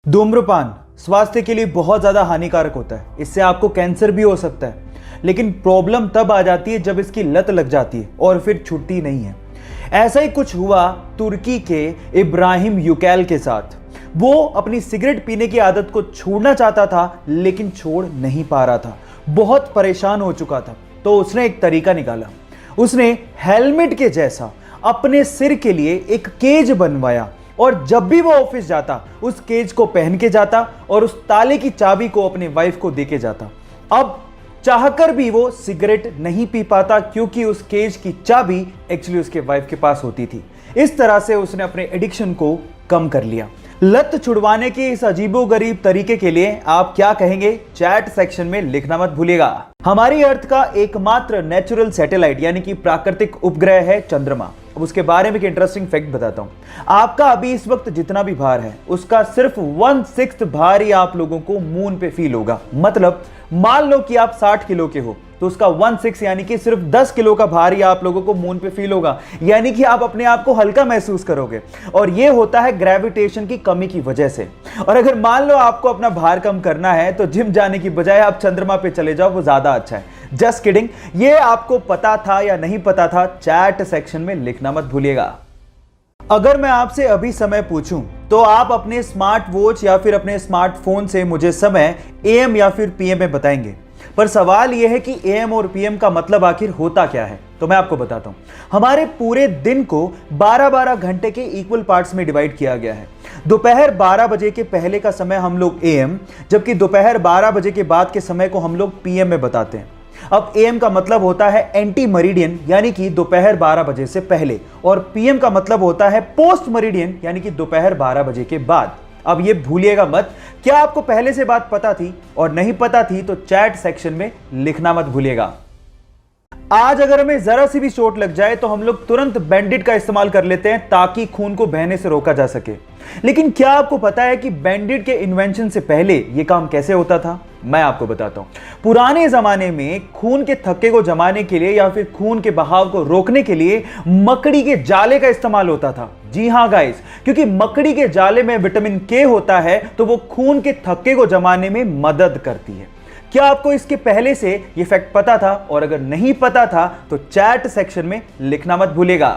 धूम्रपान स्वास्थ्य के लिए बहुत ज़्यादा हानिकारक होता है। इससे आपको कैंसर भी हो सकता है, लेकिन प्रॉब्लम तब आ जाती है जब इसकी लत लग जाती है और फिर छुट्टी नहीं है। ऐसा ही कुछ हुआ तुर्की के इब्राहिम यूकैल के साथ। वो अपनी सिगरेट पीने की आदत को छोड़ना चाहता था, लेकिन छोड़ नहीं पा रहा था। बहुत परेशान हो चुका था, तो उसने एक तरीका निकाला। उसने हेलमेट के जैसा अपने सिर के लिए एक केज बनवाया और जब भी वो ऑफिस जाता उस केज को पहन के जाता और उस ताले की चाबी को अपने वाइफ को देके जाता। अब चाहकर भी वो सिगरेट नहीं पी पाता, क्योंकि उस केज की चाबी एक्चुअली उसके वाइफ के पास होती थी। इस तरह से उसने अपने एडिक्शन को कम कर लिया। लत छुड़वाने के इस अजीबोगरीब तरीके के लिए आप क्या कहेंगे, चैट सेक्शन में लिखना मत भूलिएगा। हमारी अर्थ का एकमात्र नेचुरल सैटेलाइट यानी कि प्राकृतिक उपग्रह है चंद्रमा। अब उसके बारे में एक इंटरेस्टिंग फैक्ट बताता हूं। आपका अभी इस वक्त जितना भी भार है उसका सिर्फ 1/6 भार ही आप लोगों को मून पे फील होगा। मतलब मान लो कि आप 60 किलो के हो तो उसका 1/6 यानी कि सिर्फ 10 किलो का भार ही आप लोगों को मून पे फील होगा। यानी कि आप अपने आप को हल्का महसूस करोगे, और यह होता है ग्रेविटेशन की कमी की वजह से। और अगर मान लो आपको अपना भार कम करना है तो जिम जाने की बजाय आप चंद्रमा पे चले जाओ, वो ज्यादा अच्छा है। Just kidding. ये आपको पता था या नहीं पता था, चैट सेक्शन में लिखना मत भूलिएगा। अगर मैं आपसे अभी समय पूछूं तो आप अपने स्मार्ट वॉच या फिर अपने स्मार्टफोन से मुझे समय एएम या फिर पीएम में बताएंगे, पर सवाल यह है कि एएम और पीएम का मतलब आखिर होता क्या है। तो मैं आपको बताता हूं। हमारे पूरे दिन को 12-12 घंटे के इक्वल पार्ट्स में डिवाइड किया गया है। दोपहर 12 बजे के पहले का समय हम लोग एएम, जबकि दोपहर 12 बजे के बाद के समय को हम लोग पीएम में बताते हैं। अब एएम का मतलब होता है एंटी मेरिडियन यानी कि दोपहर 12 बजे से पहले, और पीएम का मतलब होता है पोस्ट मेरिडियन यानी कि दोपहर 12 बजे के बाद। अब ये भूलिएगा मत। क्या आपको पहले से बात पता थी, और नहीं पता थी तो चैट सेक्शन में लिखना मत भूलिएगा। आज अगर हमें जरा सी भी चोट लग जाए तो हम लोग तुरंत बैंडेड का इस्तेमाल कर लेते हैं ताकि खून को बहने से रोका जा सके। लेकिन क्या आपको पता है कि बैंडेड के इन्वेंशन से पहले यह काम कैसे होता था? मैं आपको बताता हूं। पुराने जमाने में खून के थक्के को जमाने के लिए या फिर खून के बहाव को रोकने के लिए मकड़ी के जाले का इस्तेमाल होता था। जी हां गाइस, क्योंकि मकड़ी के जाले में विटामिन के होता है तो वो खून के थक्के को जमाने में मदद करती है। क्या आपको इसके पहले से ये फैक्ट पता था? और अगर नहीं पता था तो चैट सेक्शन में लिखना मत भूलिएगा।